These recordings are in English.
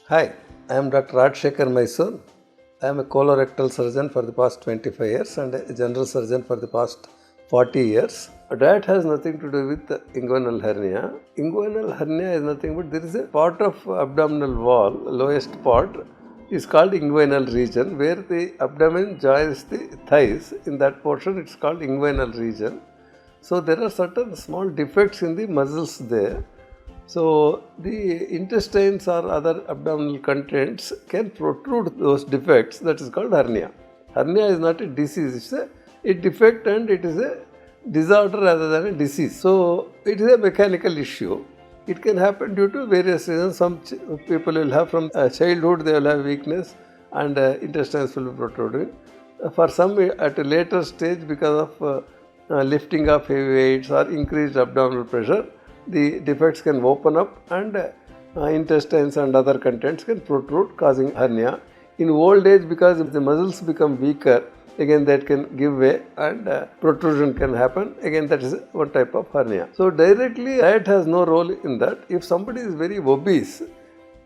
Hi, I am Dr. Rajasekhar M R. I am a colorectal surgeon for the past 25 years and a general surgeon for the past 40 years. Diet has nothing to do with inguinal hernia. Inguinal hernia is nothing but there is a part of abdominal wall, lowest part, is called inguinal region, where the abdomen joins the thighs. In that portion, it's called inguinal region. So there are certain small defects in the muscles there. So the intestines or other abdominal contents can protrude those defects. That is called hernia. Hernia is not a disease, it's a defect and it is a disorder rather than a disease. So it is a mechanical issue. It can happen due to various reasons. Some people will have from childhood, they will have weakness and intestines will be protruding. For some at a later stage, because of lifting of heavy weights or increased abdominal pressure, the defects can open up and intestines and other contents can protrude, causing hernia. In old age, because if the muscles become weaker, again that can give way and protrusion can happen. Again, that is one type of hernia. So directly diet has no role in that. If somebody is very obese,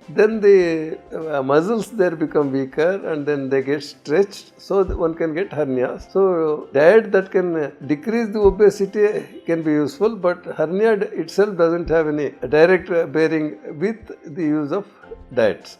then the muscles there become weaker and then they get stretched, so one can get hernia. So diet that can decrease the obesity can be useful, but hernia itself doesn't have any direct bearing with the use of diets.